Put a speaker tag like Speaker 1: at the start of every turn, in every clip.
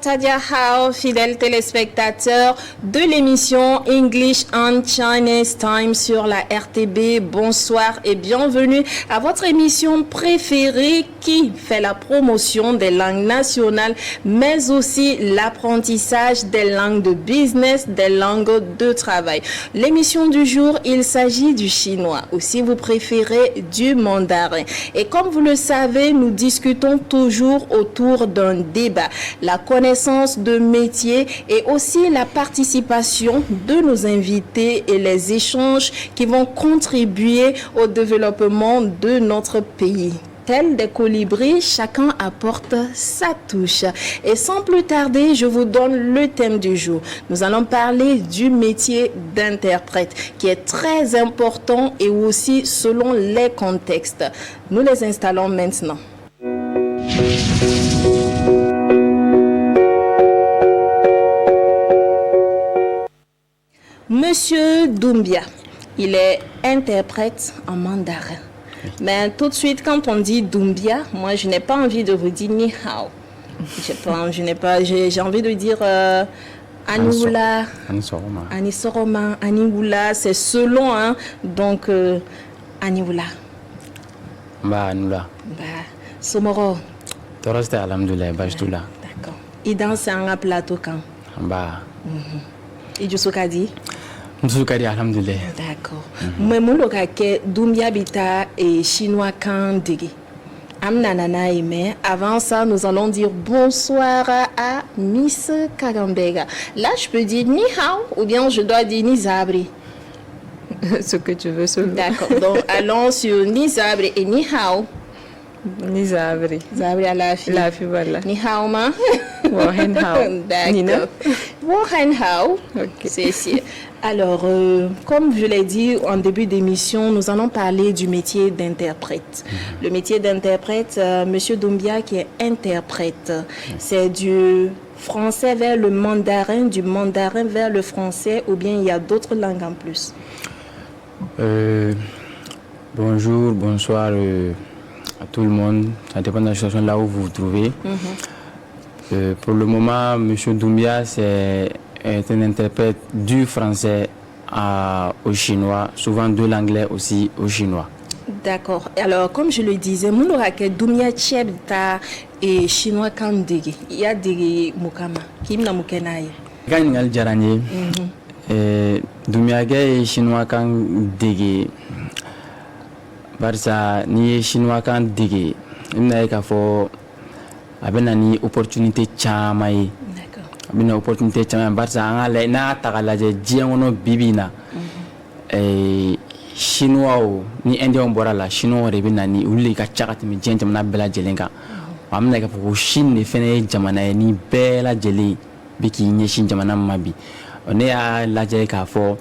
Speaker 1: Tadia Hao, fidèles téléspectateurs de l'émission English and Chinese Time sur la RTB. Bonsoir et bienvenue à votre émission préférée qui fait la promotion des langues nationales, mais aussi l'apprentissage des langues de business, des langues de travail. L'émission du jour, il s'agit du chinois, ou si vous préférez du mandarin. Et comme vous le savez, nous discutons toujours autour d'un débat. La connaissance de métier et aussi la participation de nos invités et les échanges qui vont contribuer au développement de notre pays. Tels des colibris, chacun apporte sa touche. Et sans plus tarder, je vous donne le thème du jour. Nous allons parler du métier d'interprète qui est très important et aussi selon les contextes. Nous les installons maintenant. Monsieur Doumbia, il est interprète en mandarin. Mais tout de suite, quand on dit Doumbia, moi, je n'ai pas envie de vous dire Ni Hao. J'ai envie de dire Aniwula, Anisoroma, Aniwula, c'est selon, hein. Donc, Aniwula.
Speaker 2: Bah, Anula.
Speaker 1: Bah, Somoro.
Speaker 2: Toroste alhamdoulilah, Bajdula.
Speaker 1: D'accord. Il danse en plateau quand?
Speaker 2: Bah.
Speaker 1: Et du Sokadi?
Speaker 2: Msukari alhamdoulilah.
Speaker 1: D'accord. Mais mon local Doumbia bita et chinois quand digi. Amnanana mais avant ça nous allons dire bonsoir à Miss Kagambega. Là je peux dire ni hao ou bien je dois dire ni zabri.
Speaker 3: Ce que tu veux selon.
Speaker 1: D'accord. Donc allons sur ni zabri et ni hao.
Speaker 3: Ni zabri.
Speaker 1: Zabri à la fille.
Speaker 3: La fille voilà.
Speaker 1: Ni hao ma.
Speaker 3: Wohen hao.
Speaker 1: D'accord. Wohen hao.
Speaker 3: Ok.
Speaker 1: C'est alors, comme je l'ai dit en début d'émission, nous allons parler du métier d'interprète. Le métier d'interprète, Monsieur Doumbia qui est interprète, c'est du français vers le mandarin, du mandarin vers le français, ou bien il y a d'autres langues en plus?
Speaker 2: Bonjour, bonsoir à tout le monde. Ça dépend de la situation là où vous vous trouvez. Pour le moment, Monsieur Doumbia, est un interprète du français au chinois, souvent de l'anglais aussi au chinois.
Speaker 1: D'accord. Alors, comme je le disais, Moulorake Doumbia Tchebta et chinois Kandegi. Il y a des Mukama. Kim na Mukenaye.
Speaker 2: Ganingal Jarani. Doumbia et chinois Kandegi. Barça, ni chinois Kandegi. Il n'y a qu'à faire une opportunité chamaï. Bina opportunité caman barisa an ka n'a ta ka lajɛ diɲɛ kɔnɔ bibi na chinois ni indien bɔra la chinois de bɛ na ni olu de ka ca ka tɛmɛ diɲɛ jamana bɛɛ lajɛlen kan wa an bɛna k'a fɔ ko Chine de fɛnɛ ye jamana ye ni bɛɛ lajɛlen bɛ k'i ɲɛsin jamana ma bi ne y'a lajɛ k'a fɔ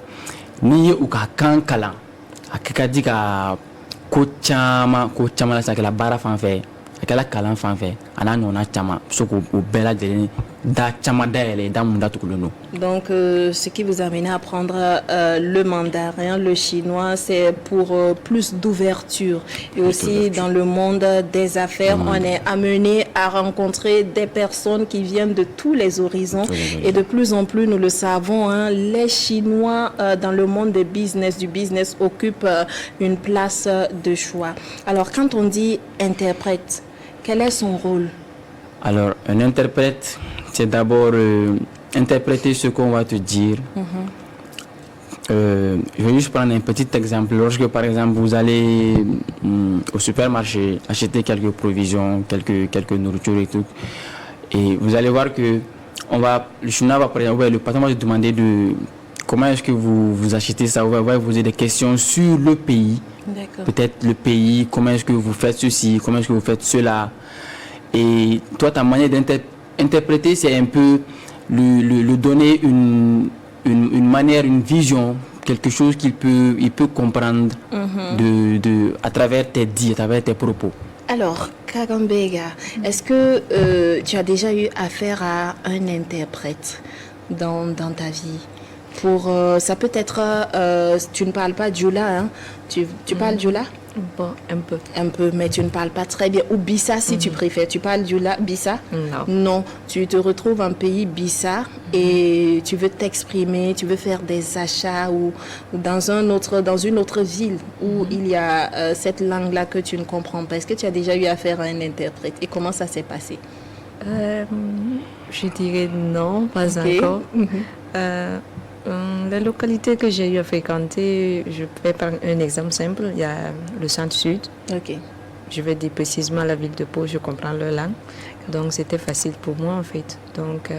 Speaker 2: n'i ye u ka kan kalan a kɛ ka di ka ko caman lase a kɛla baara fan fɛ a kɛla kalan fan fɛ a n'a ɲɔgɔnna caman bɛ se k'o bɛɛ lajɛlen
Speaker 1: Donc, ce qui vous a amené à apprendre le mandarin, le chinois, c'est pour plus d'ouverture. Et aussi, dans le monde des affaires, on est amené à rencontrer des personnes qui viennent de tous les horizons. Et de plus en plus, nous le savons, hein, les Chinois dans le monde du business occupent une place de choix. Alors, quand on dit interprète, quel est son rôle?
Speaker 2: Alors, un interprète, c'est d'abord interpréter ce qu'on va te dire. Je vais juste prendre un petit exemple. Lorsque, par exemple, vous allez au supermarché acheter quelques provisions, quelques nourritures et tout, et vous allez voir que le chinois va, par exemple, le patron va te demander comment est-ce que vous achetez ça. On va vous poser des questions sur le pays. Peut-être le pays, comment est-ce que vous faites ceci, comment est-ce que vous faites cela. Et toi, ta manière d'interpréter, c'est un peu le donner une manière, une vision, quelque chose qu'il peut comprendre à travers tes dits, à travers tes propos.
Speaker 1: Alors, Kagambega, est-ce que tu as déjà eu affaire à un interprète dans ta vie? Ça peut être, tu ne parles pas Djoula, hein? Tu parles Djoula?
Speaker 3: Bon, un peu.
Speaker 1: Un peu, mais tu ne parles pas très bien. Ou Bissa, si tu préfères. Tu parles du Bissa?
Speaker 3: Non.
Speaker 1: Non, tu te retrouves en pays Bissa et tu veux t'exprimer, tu veux faire des achats ou dans une autre ville où il y a cette langue-là que tu ne comprends pas. Est-ce que tu as déjà eu affaire à un interprète et comment ça s'est passé?
Speaker 3: Je dirais non, pas
Speaker 1: Ok.
Speaker 3: encore. Les localités que j'ai eu à fréquenter, je vais prendre un exemple simple. Il y a le centre-sud.
Speaker 1: Ok.
Speaker 3: Je vais dire précisément la ville de Pau, je comprends leur langue. Donc c'était facile pour moi en fait. Donc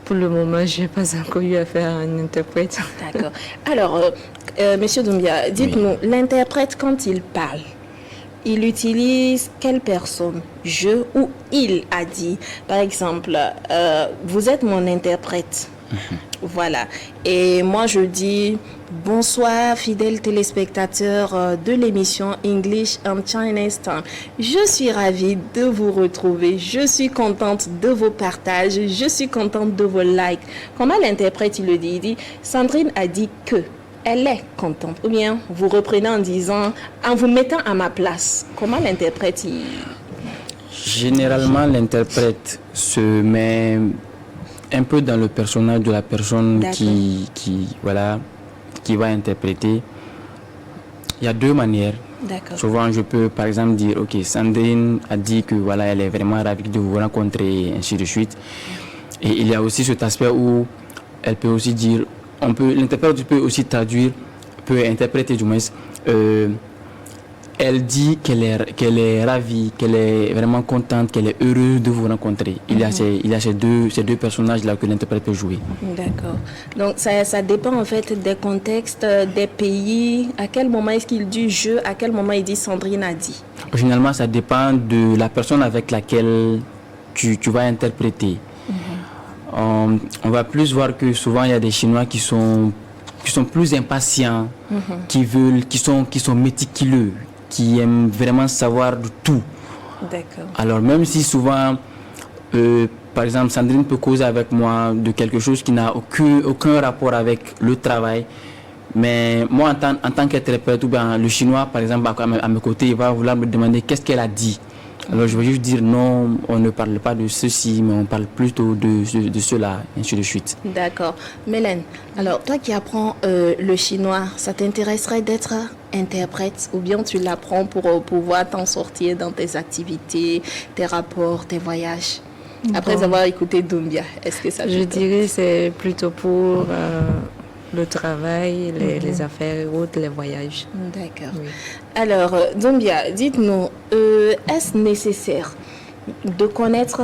Speaker 3: pour le moment, je n'ai pas encore eu affaire à un interprète.
Speaker 1: D'accord. Alors, Monsieur Doumbia, dites-nous, l'interprète, quand il parle, il utilise quelle personne? Je ou il a dit. Par exemple, vous êtes mon interprète. Voilà. Et moi, je dis bonsoir, fidèles téléspectateurs de l'émission English and Chinese Time. Je suis ravie de vous retrouver. Je suis contente de vos partages. Je suis contente de vos likes. Comment l'interprète, il le dit? Il dit, Sandrine a dit que. Elle est contente. Ou bien, vous reprenez en disant, en vous mettant à ma place. Comment l'interprète, il...
Speaker 2: Généralement, l'interprète se met un peu dans le personnage de la personne
Speaker 1: D'accord.
Speaker 2: qui va interpréter. Il y a deux manières.
Speaker 1: D'accord.
Speaker 2: Souvent, je peux par exemple dire, ok, Sandrine a dit que voilà, elle est vraiment ravie de vous rencontrer, et ainsi de suite. Et il y a aussi cet aspect où elle peut aussi dire, l'interprète peut aussi traduire, peut interpréter du moins. Elle dit qu'elle est ravie, qu'elle est vraiment contente, qu'elle est heureuse de vous rencontrer. Il y a ces deux personnages-là que l'interprète peut jouer.
Speaker 1: D'accord. Donc, ça dépend en fait des contextes, des pays. À quel moment est-ce qu'il dit je, à quel moment il dit Sandrine a dit.
Speaker 2: Finalement, ça dépend de la personne avec laquelle tu vas interpréter. On va plus voir que souvent, il y a des Chinois qui sont plus impatients, qui sont méticuleux, qui aiment vraiment savoir de tout.
Speaker 1: D'accord.
Speaker 2: Alors même si souvent, par exemple, Sandrine peut causer avec moi de quelque chose qui n'a aucun rapport avec le travail, mais moi en tant qu'interprète, ou bien le Chinois par exemple à mes côtés, il va vouloir me demander qu'est-ce qu'elle a dit. Alors je vais juste dire non, on ne parle pas de ceci, mais on parle plutôt de cela, ainsi de suite.
Speaker 1: D'accord. Mélène, alors toi qui apprends le chinois, ça t'intéresserait d'être interprète ou bien tu l'apprends pour pouvoir t'en sortir dans tes activités, tes rapports, tes voyages? Après avoir écouté Doumbia, est-ce que ça
Speaker 3: Je
Speaker 1: te-
Speaker 3: dirais c'est plutôt pour le travail, les affaires et autres, les voyages.
Speaker 1: D'accord.
Speaker 3: Oui.
Speaker 1: Alors, Doumbia, dites-nous, est-ce nécessaire de connaître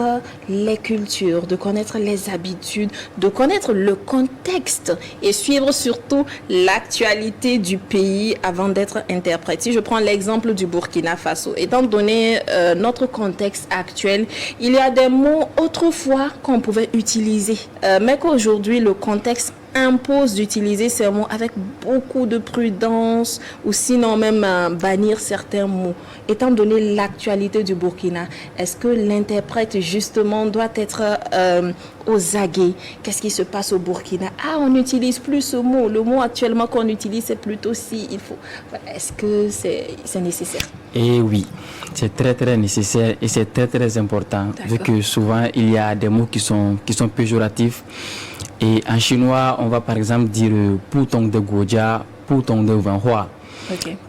Speaker 1: les cultures, de connaître les habitudes, de connaître le contexte et suivre surtout l'actualité du pays avant d'être interprète? Si je prends l'exemple du Burkina Faso, étant donné notre contexte actuel, il y a des mots autrefois qu'on pouvait utiliser, mais qu'aujourd'hui le contexte impose d'utiliser ces mots avec beaucoup de prudence ou sinon même bannir certains mots. Étant donné l'actualité du Burkina, est-ce que l'interprète justement doit être aux aguets? Qu'est-ce qui se passe au Burkina? Ah, on n'utilise plus ce mot. Le mot actuellement qu'on utilise, c'est plutôt si, il faut. Est-ce que c'est nécessaire?
Speaker 2: Et oui, c'est très très nécessaire et c'est très très important, vu
Speaker 1: D'accord.
Speaker 2: que souvent il y a des mots qui sont péjoratifs. Et en chinois, on va par exemple dire Putong de Goja, Putong de Wanhua,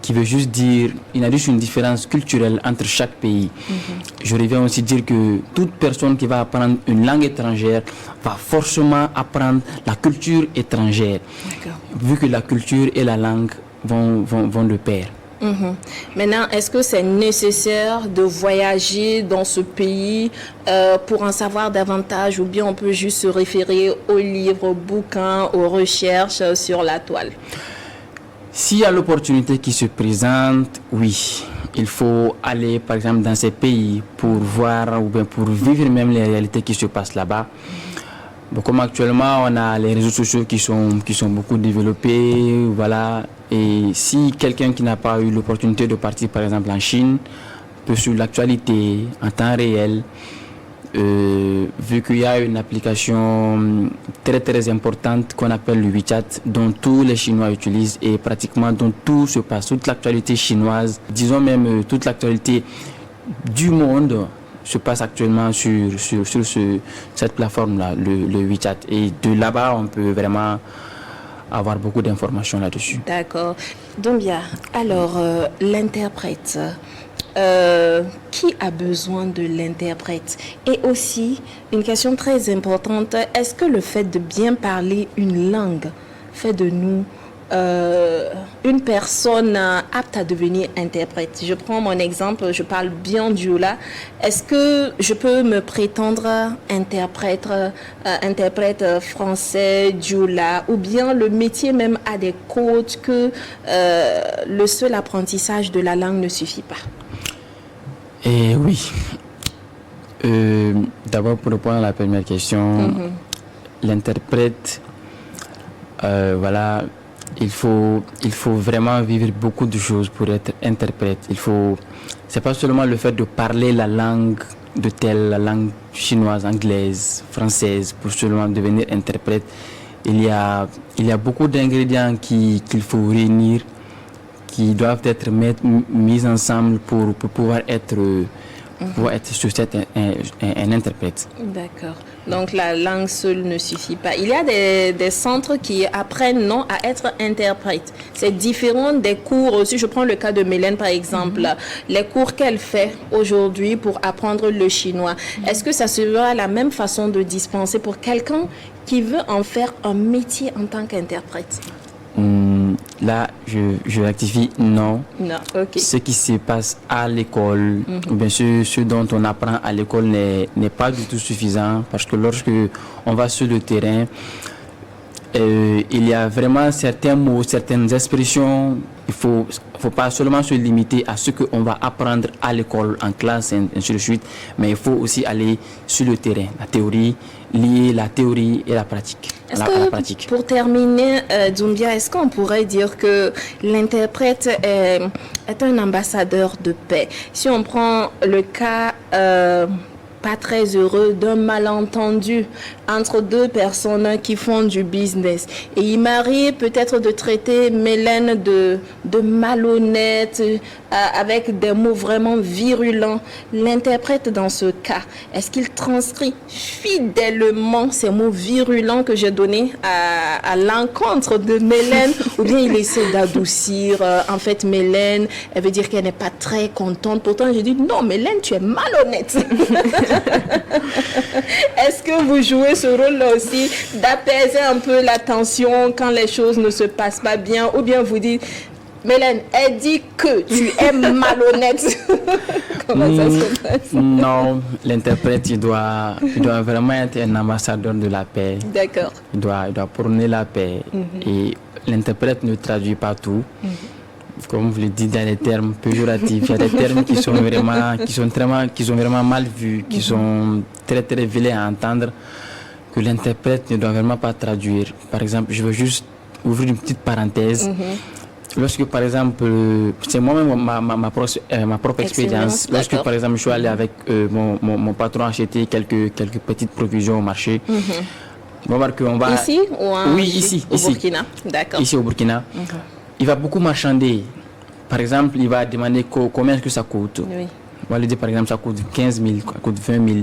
Speaker 2: qui veut juste dire, il y a juste une différence culturelle entre chaque pays. Je reviens aussi dire que toute personne qui va apprendre une langue étrangère va forcément apprendre la culture étrangère, vu que la culture et la langue vont de pair.
Speaker 1: Maintenant, est-ce que c'est nécessaire de voyager dans ce pays pour en savoir davantage ou bien on peut juste se référer aux livres, aux bouquins, aux recherches sur la toile?
Speaker 2: S'il y a l'opportunité qui se présente, oui, il faut aller par exemple dans ces pays pour voir ou bien pour vivre même les réalités qui se passent là-bas. Bon, comme actuellement on a les réseaux sociaux qui sont beaucoup développés, voilà. Et si quelqu'un qui n'a pas eu l'opportunité de partir par exemple en Chine peut suivre l'actualité en temps réel, vu qu'il y a une application très très importante qu'on appelle le WeChat, dont tous les Chinois utilisent et pratiquement dont tout se passe, toute l'actualité chinoise, disons même toute l'actualité du monde se passe actuellement sur cette plateforme-là, le WeChat. Et de là-bas, on peut vraiment avoir beaucoup d'informations là-dessus.
Speaker 1: D'accord. Doumbia, alors l'interprète, qui a besoin de l'interprète? Et aussi, une question très importante, est-ce que le fait de bien parler une langue fait de nous une personne apte à devenir interprète? Je prends mon exemple, je parle bien Dioula. Est-ce que je peux me prétendre interprète français, Dioula, ou bien le métier même a des codes que le seul apprentissage de la langue ne suffit pas?
Speaker 2: Et oui. D'abord, pour répondre à la première question, l'interprète, voilà, il faut vraiment vivre beaucoup de choses pour être interprète. C'est pas seulement le fait de parler la langue de telle, la langue chinoise, anglaise, française, pour seulement devenir interprète. Il y a beaucoup d'ingrédients qu'il faut réunir, qui doivent être mis ensemble pour pouvoir être sur un interprète.
Speaker 1: D'accord. Donc la langue seule ne suffit pas. Il y a des centres qui apprennent à être interprète. C'est différent des cours. Si je prends le cas de Mélène par exemple, les cours qu'elle fait aujourd'hui pour apprendre le chinois, est-ce que ça sera la même façon de dispenser pour quelqu'un qui veut en faire un métier en tant qu'interprète?
Speaker 2: Là, je rectifie, non.
Speaker 1: Non, ok.
Speaker 2: Ce qui se passe à l'école, bien sûr, ce dont on apprend à l'école n'est pas du tout suffisant, parce que lorsque on va sur le terrain, il y a vraiment certains mots, certaines expressions. Il faut pas seulement se limiter à ce qu'on va apprendre à l'école, en classe, et ainsi de suite, mais il faut aussi aller sur le terrain, la théorie, lier la théorie et la pratique.
Speaker 1: Pour terminer, Doumbia, est-ce qu'on pourrait dire que l'interprète est un ambassadeur de paix? Si on prend le cas pas très heureux d'un malentendu entre deux personnes qui font du business, et il m'arrive peut-être de traiter Mélène de malhonnête avec des mots vraiment virulents. L'interprète dans ce cas, est-ce qu'il transcrit fidèlement ces mots virulents que j'ai donnés à l'encontre de Mélène, ou bien il essaie d'adoucir? En fait, Mélène, elle veut dire qu'elle n'est pas très contente. Pourtant, je dis non, Mélène, tu es malhonnête. Est-ce que vous jouez ce rôle-là aussi, d'apaiser un peu la tension quand les choses ne se passent pas bien, ou bien vous dites Mélène, elle dit que tu es malhonnête? Comment ça se passe?
Speaker 2: Non, l'interprète, il doit vraiment être un ambassadeur de la paix.
Speaker 1: D'accord.
Speaker 2: Il doit prôner la paix. Et l'interprète ne traduit pas tout. Comme vous le dites, dans les termes péjoratifs, il y a des termes qui sont vraiment mal vus, qui sont très très vilains à entendre, que l'interprète ne doit vraiment pas traduire. Par exemple, je veux juste ouvrir une petite parenthèse. Lorsque, par exemple, c'est moi-même ma propre expérience. Lorsque, par exemple, je suis allé avec mon patron acheter quelques petites provisions au marché, on va voir qu'on va...
Speaker 1: Ici ou
Speaker 2: ici.
Speaker 1: Burkina? D'accord.
Speaker 2: Ici au Burkina. Il va beaucoup marchander. Par exemple, il va demander combien est-ce que ça coûte.
Speaker 1: Oui.
Speaker 2: On va lui dire, par exemple, ça coûte 15 000, ça coûte 20 000.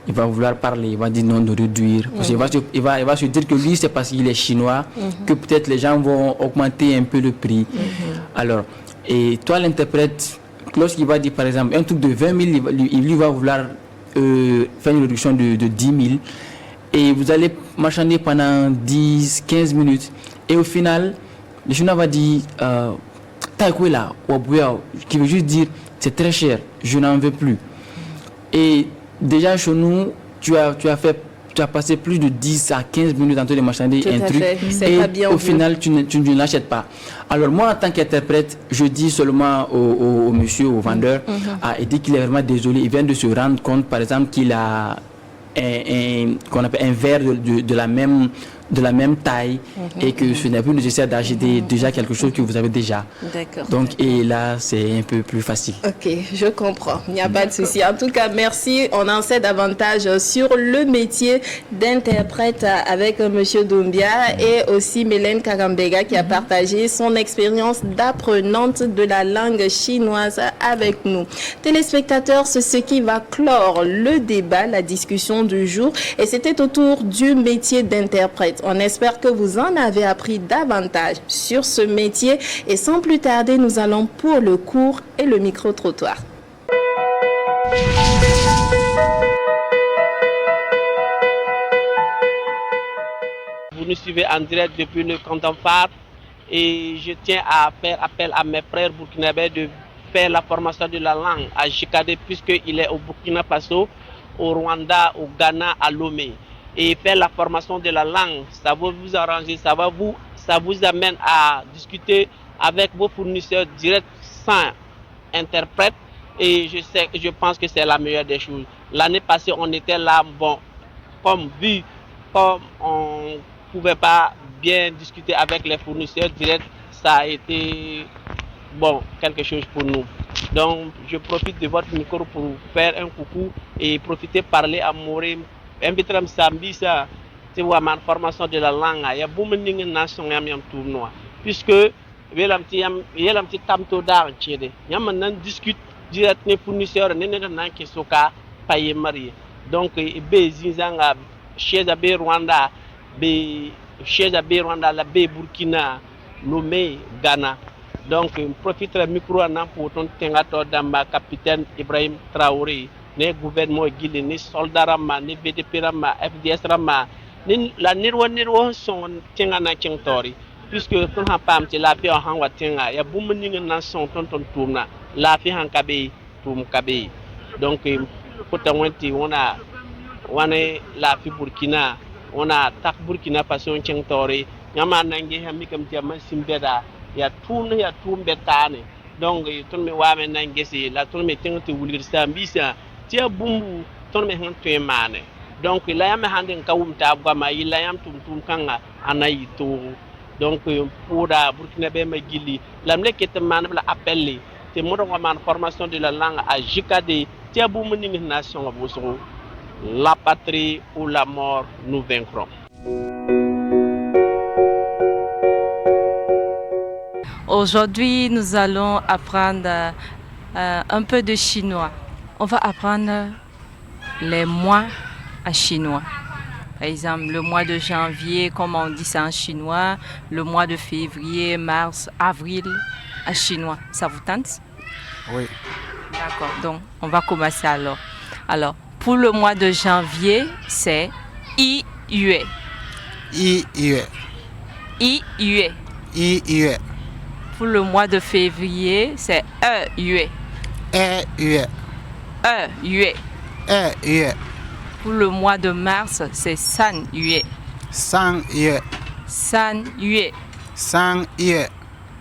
Speaker 2: Il va vouloir parler, il va dire non, de réduire. Parce qu'il va se dire que lui, c'est parce qu'il est chinois que peut-être les gens vont augmenter un peu le prix. Alors, et toi, l'interprète, lorsqu'il va dire, par exemple, un truc de 20 000, il va vouloir faire une réduction de 10 000. Et vous allez marchander pendant 10, 15 minutes. Et au final, le chinois va dire Taïkouela, qui veut juste dire c'est très cher, je n'en veux plus. Et déjà chez nous, tu as passé plus de 10 à 15 minutes en train de marchander un truc, et
Speaker 1: pas bien
Speaker 2: au final tu ne l'achètes pas. Alors moi, en tant qu'interprète, je dis seulement au monsieur, au vendeur, et dit qu'il est vraiment désolé. Il vient de se rendre compte, par exemple, qu'il a qu'on appelle un verre de de la même taille et que ce n'est plus nécessaire d'acheter déjà quelque chose que vous avez déjà.
Speaker 1: D'accord.
Speaker 2: Donc, et là, c'est un peu plus facile.
Speaker 1: Ok, je comprends. Il n'y a pas de souci. En tout cas, merci. On en sait davantage sur le métier d'interprète avec Monsieur Doumbia et aussi Mélène Karambega qui a partagé son expérience d'apprenante de la langue chinoise avec nous. Téléspectateurs, c'est ce qui va clore le débat, la discussion du jour. Et c'était autour du métier d'interprète. On espère que vous en avez appris davantage sur ce métier. Et sans plus tarder, nous allons pour le cours et le micro-trottoir.
Speaker 4: Vous nous suivez en direct depuis le canton phare et je tiens à faire appel à mes frères burkinabés de faire la formation de la langue à JKD puisqu'il est au Burkina Faso, au Rwanda, au Ghana, à Lomé. Et faire la formation de la langue, ça va vous arranger, ça vous amène à discuter avec vos fournisseurs directs sans interprète et je pense que c'est la meilleure des choses. L'année passée, on était là, bon, comme on pouvait pas bien discuter avec les fournisseurs directs, ça a été bon, quelque chose pour nous. Donc, je profite de votre micro pour faire un coucou et profiter parler à Moré. Invitram Sambisa, c'est ma formation de la langue. Il y a beaucoup de nations qui ont tournoi. Puisque, il y a un petit tamto d'art. Il y a un discute direct avec les fournisseurs qui sont payés mariés. Donc, il y a chez Abé Rwanda, chez Abé Rwanda, la Burkina, Lomé, Ghana. Donc, profite du micro pour ton tengato d'amba capitaine Ibrahim Traoré. Ne gouvernement guilé, ne soldat rama, ne BDP rama, FDS rama, la nirwa son tengana tori. Puisque ton pam te la fi en hanwa tenga, ya bumuning nation ton tourna, la fi han kabe, tum kabe. Donc, potawenti, on a la fi Burkina, on a tak Burkina Faso tori, yama nange hamikam tiaman simbeda, ya tourne betane. Donc, ton me wame nange la ton me tengte wulir sambisa. Tia bumbu ton me han to mane donc la yam handen kawum ta gama ila yam tum kanga anayi to donc pour Burkina be ma gili lam lekete man la appelé te modo man formation de la langue à JKD tia bumbu ni nation boso la patrie ou la mort nous vaincrons.
Speaker 3: Aujourd'hui, nous allons apprendre un peu de chinois. On va apprendre les mois en chinois. Par exemple, le mois de janvier, comment on dit ça en chinois, le mois de février, mars, avril en chinois. Ça vous tente?
Speaker 5: Oui.
Speaker 3: D'accord, donc on va commencer alors. Alors, pour le mois de janvier, c'est I-Yue.
Speaker 5: I-Yue.
Speaker 3: I-Yue.
Speaker 5: I-Yue.
Speaker 3: Pour le mois de février, c'est E-Yue.
Speaker 5: E-Yue.
Speaker 3: E-Yue.
Speaker 5: E-Yue.
Speaker 3: Pour le mois de mars, c'est San-Yue.
Speaker 5: San-Yue.
Speaker 3: San-Yue.
Speaker 5: San-Yue.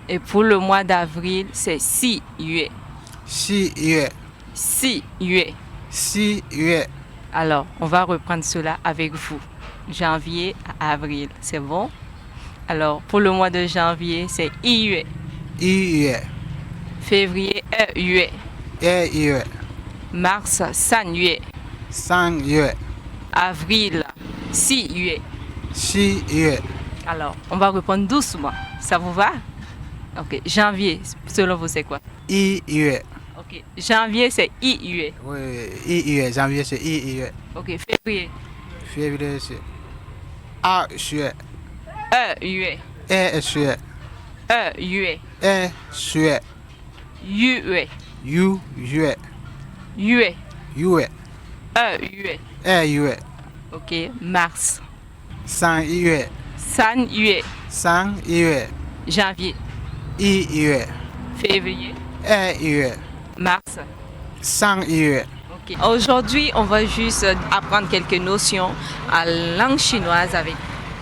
Speaker 3: Et pour le mois d'avril, c'est Si-Yue.
Speaker 5: Si-Yue.
Speaker 3: Si-Yue.
Speaker 5: Si-Yue.
Speaker 3: Alors, on va reprendre cela avec vous. Janvier à avril, c'est bon? Alors, pour le mois de janvier, c'est I-Yue.
Speaker 5: I-Yue.
Speaker 3: Février, E-Yue.
Speaker 5: E-Yue.
Speaker 3: Mars, San-Yue.
Speaker 5: San-Yue.
Speaker 3: Avril, Si-Yue.
Speaker 5: Si-Yue.
Speaker 3: Alors, on va reprendre doucement. Ça vous va? Ok. Janvier, selon vous, c'est quoi?
Speaker 5: I-Yue.
Speaker 3: Ok. Janvier, c'est I-Yue.
Speaker 5: Oui, I-Yue. Janvier, c'est I-Yue.
Speaker 3: Ok. Février.
Speaker 5: Février, c'est A-Yue.
Speaker 3: E-Yue.
Speaker 5: E-Yue.
Speaker 3: E-Yue.
Speaker 5: E-Yue.
Speaker 3: Yue.
Speaker 5: U-Yue.
Speaker 3: Yue.
Speaker 5: Yue.
Speaker 3: E-Yue.
Speaker 5: E-Yue.
Speaker 3: Ok. Mars.
Speaker 5: San-Yue.
Speaker 3: San-Yue.
Speaker 5: San-Yue.
Speaker 3: Janvier.
Speaker 5: I-Yue.
Speaker 3: Février.
Speaker 5: E-Yue.
Speaker 3: Mars.
Speaker 5: San-Yue.
Speaker 3: Ok. Aujourd'hui, on va juste apprendre quelques notions en langue chinoise avec.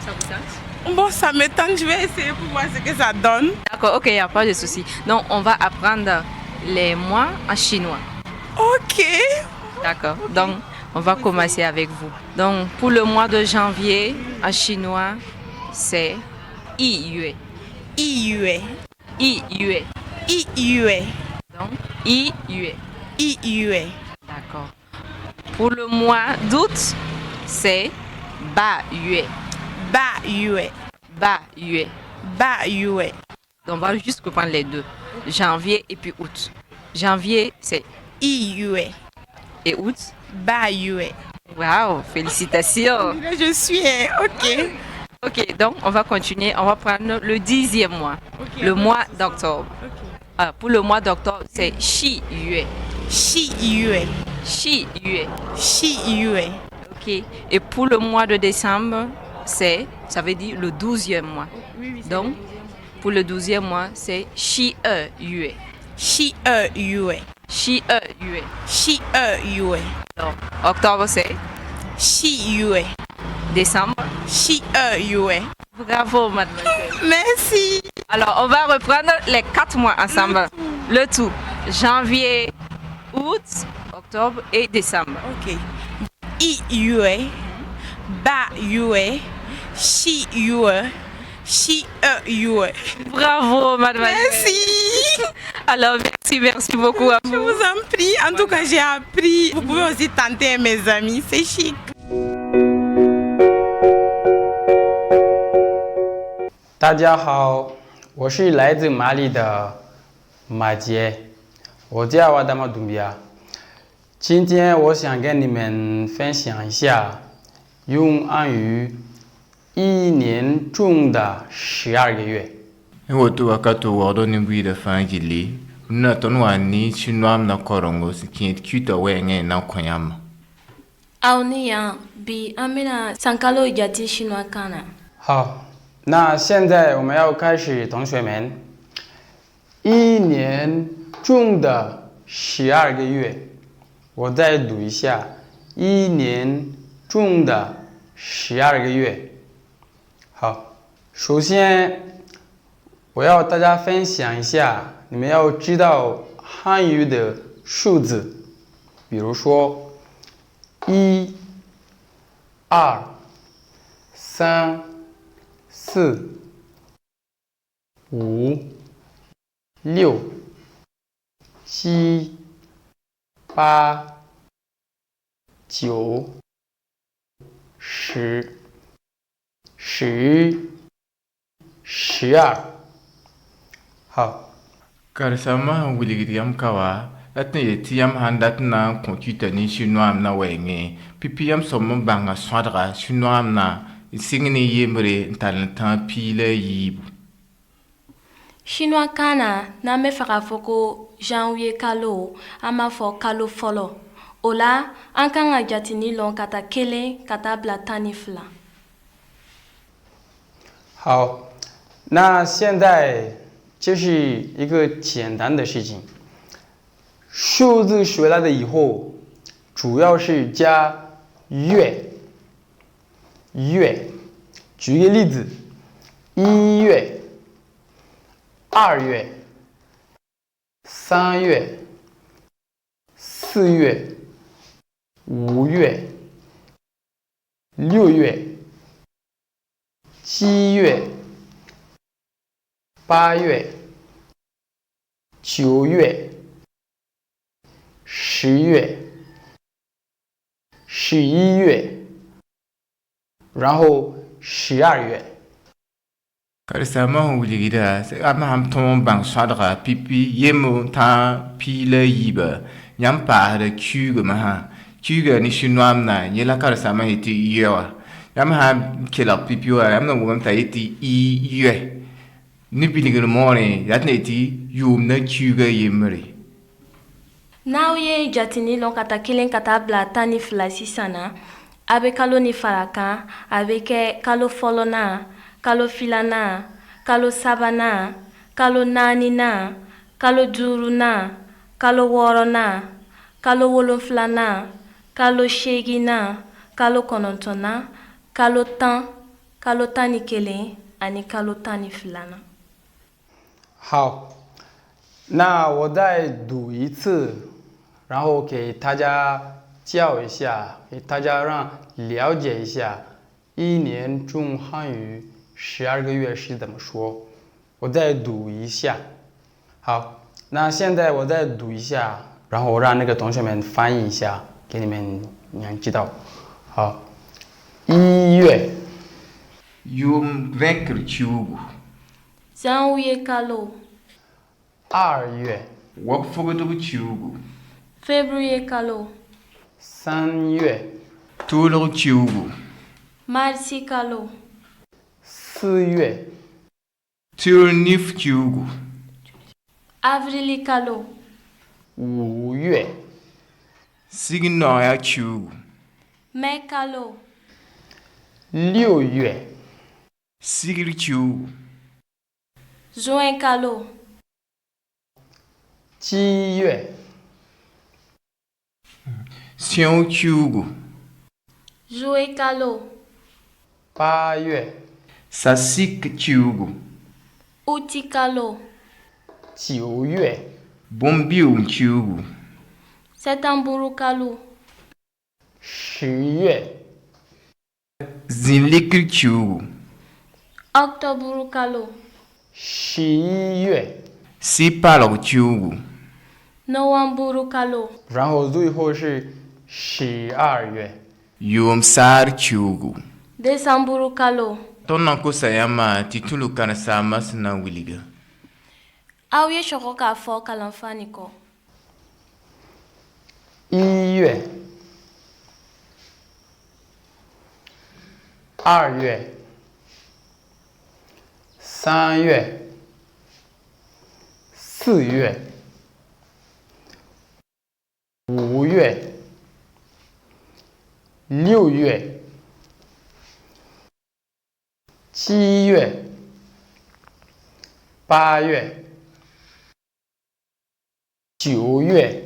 Speaker 3: Ça vous tente?
Speaker 6: Bon, ça me tente, je vais essayer pour voir ce que ça donne.
Speaker 3: D'accord, ok, il n'y a pas de souci. Donc, on va apprendre les mois en chinois.
Speaker 6: Ok.
Speaker 3: D'accord, donc on va commencer avec vous. Donc, pour le mois de janvier en chinois, c'est 1 月。
Speaker 6: 1月
Speaker 3: 1月。
Speaker 6: 1月
Speaker 3: Donc, 1月。
Speaker 6: 1月
Speaker 3: D'accord. Pour le mois d'août, c'est 8月。
Speaker 6: 8月
Speaker 3: 8月。
Speaker 6: 8月
Speaker 3: Donc, on va juste reprendre les deux. Janvier et puis août. Janvier, c'est
Speaker 6: 1月
Speaker 3: et août.
Speaker 6: 8月
Speaker 3: Waouh, félicitations.
Speaker 6: Là, je suis, ok.
Speaker 3: Ok, donc on va continuer. On va prendre le 10e mois,
Speaker 6: Ok,
Speaker 3: le
Speaker 6: on va
Speaker 3: mois d'octobre.
Speaker 6: Ok.
Speaker 3: Pour le mois d'octobre, c'est 6月。
Speaker 6: 6月
Speaker 3: 6月。
Speaker 6: 6月
Speaker 3: Ok. Et pour le mois de décembre, ça veut dire le 12e mois. Donc, pour le 12e mois, c'est 12月。
Speaker 6: 12月
Speaker 3: 12月。
Speaker 6: 12月
Speaker 3: Donc, octobre, c'est
Speaker 6: 4月
Speaker 3: décembre.
Speaker 6: 4月
Speaker 3: Bravo, mademoiselle.
Speaker 6: Merci.
Speaker 3: Alors, on va reprendre les 4 mois ensemble. Le tout. Janvier, août, octobre et décembre.
Speaker 6: Ok. 1月8月4月4月
Speaker 3: Bravo, mademoiselle.
Speaker 6: Merci.
Speaker 3: Alors, merci beaucoup à
Speaker 6: Je
Speaker 3: vous.
Speaker 6: vous en prie. En tout cas, j'ai appris. Vous pouvez aussi tenter mes amis. C'est chic.
Speaker 2: 大家好，我是来自马里的马杰，我叫瓦达马杜比亚。今天我想跟你们分享一下用汉语一年中的12个月。
Speaker 7: Wotu wakati wado ni bwida fangili na tonwa ni chinwam na korongo sikin kuta wenge na koyama.
Speaker 8: Aw ni yan bi an bɛna sankalo jati chinois kan na.
Speaker 2: 好，那现在我们要开始，同学们，一年中的12个月，我再读一下，一年中的12个月。好，首先我要大家分享一下，你们要知道汉语的数字，比如说1、2、3、4、5、6、7、8、9、10、11、12。好，
Speaker 7: Karsama wiligidiyam kawa atne yetiyam handat na computer ni chinois na wenge pipiyam somme banga swadra chinois na singni yemre talentan pile yibu.
Speaker 8: Chinois kan na n'an bɛ fɛ k'a fɔ ko janvier kalo an b'a fɔ kalo fɔlɔ. O la an kan ka jatini lɔn ka taa 1 ka taa bila 12.
Speaker 2: 好，那现在就是一个简单的事情。数字学来了以后，主要是加月。月，举个例子，1月、2月、3月、4月、5月、6月、7月、8月、9月、10月、11月，然后12月。
Speaker 7: Karsama wiligida ama ham ton bang swadra pipi yemo ta pile yiba nyam pa de kuge ma ha kuge ni chinois na yela karsama iti yewa yam ha kila pipi wa yam na wam ta iti I yue ni biligir more yatne iti yum na kuge yemre.
Speaker 8: N'aw ye jatini lɔn ka taa 1 ka taa bila 12 sisan na, a bɛ kalo ni fara kan, a bɛ kɛ kalo fɔlɔnan, kalo filanan, kalo sabanan, kalo naaninan, kalo duurunan, kalo wɔɔrɔnan, kalo wolonfilanan, kalo seeginan, kalo kɔnɔntɔnnan, kalo 10, kalo 11 ani kalo 12.
Speaker 2: 好，那我再读一次，然后给大家教一下，给大家让了解一下一年中汉语
Speaker 9: 12个月是怎么说？我再读一下。好，那现在我再读一下，然后我让那个同学们翻译一下，给你们知道。好，1月。
Speaker 7: Yom vekr chugu.
Speaker 8: Janvier kalo.
Speaker 9: 2月。
Speaker 7: Wap fogodu chugu.
Speaker 8: Février kalo.
Speaker 9: 3月。
Speaker 7: Tulog chugu.
Speaker 8: Marsi kalo.
Speaker 9: 4月。
Speaker 7: Turnif chugu.
Speaker 8: Avril kalo.
Speaker 9: 5月。
Speaker 7: Signoya chugu.
Speaker 8: Mai kalo.
Speaker 9: 6月。
Speaker 7: Sigil chugu.
Speaker 8: Juin kalo.
Speaker 9: 7月。
Speaker 7: Sion chugu.
Speaker 8: Juillet kalo.
Speaker 9: 8月。
Speaker 7: Sasik chugu.
Speaker 8: Août kalo.
Speaker 9: 9月。
Speaker 7: Bombium chugu.
Speaker 8: Septembre kalo.
Speaker 9: 10月。
Speaker 7: Zinlikil chugu.
Speaker 8: Octobre kalo.
Speaker 9: 11月。
Speaker 7: Sipalog chugu.
Speaker 8: Novembre kalo.
Speaker 9: 然后最后是12月。
Speaker 7: Yom sar chugu.
Speaker 8: Décembre kalo.
Speaker 7: Tonna ko sayama titulu kana sama sina wiliga.
Speaker 8: Aw ye sɔgɔ k'a fɔ kalanfa nin kɔ.
Speaker 9: 1月。2月。3月。4月。5月。6月。7月。8月。9月。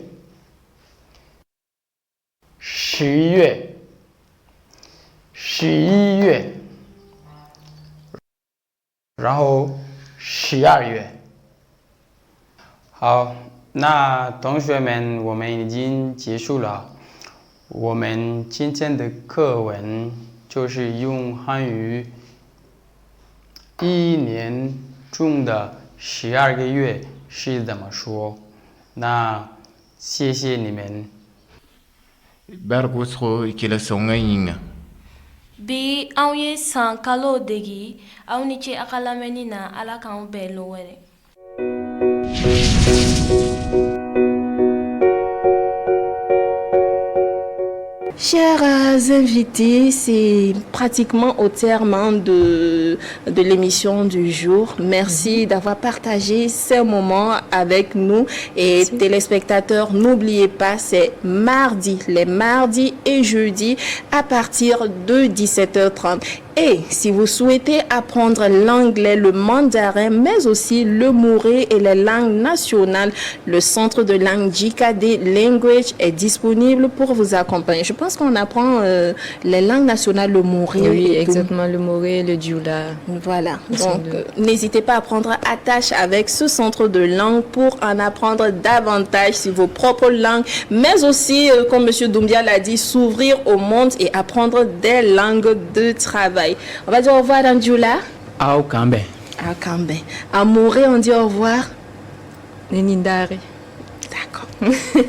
Speaker 9: 10月。11月。然后12月。好，那同学们，我们已经结束了。我们今天的课文就是用汉语1年中的12个月是怎么说。那谢谢你们。
Speaker 7: Bargusro ikila songa yinga.
Speaker 8: Bi anw ye san kalo degi aw ni ce a ka lamɛnni na ala k'anw bɛn lo wɛrɛ.
Speaker 1: Chers invités, c'est pratiquement au terme de l'émission du jour. Merci d'avoir partagé ces moments avec nous. Et téléspectateurs, n'oubliez pas, c'est mardi, les mardis et jeudis à partir de 17h30. Et si vous souhaitez apprendre l'anglais, le mandarin, mais aussi le mouré et les langues nationales, le centre de langue JKD Language est disponible pour vous accompagner. Je pense qu'on apprend les langues nationales, le mouré.
Speaker 10: Oui, exactement, le mouré, le dioula.
Speaker 1: Voilà. Donc, n'hésitez pas à prendre attache avec ce centre de langue pour en apprendre davantage sur vos propres langues, mais aussi, comme M. Doumbia l'a dit, s'ouvrir au monde et apprendre des langues de travail. On va dire au revoir dans Dioula.
Speaker 2: Au Kambe.
Speaker 1: À Kambe. À Mouré, on dit au revoir.
Speaker 10: Nenindari.
Speaker 1: D'accord.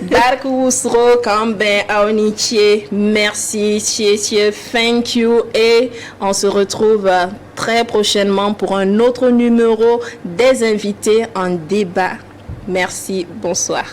Speaker 1: Dark Ousro, Kambe, Aonichie. Merci, Tchie, thank you. Et on se retrouve très prochainement pour un autre numéro des invités en débat. Merci, bonsoir.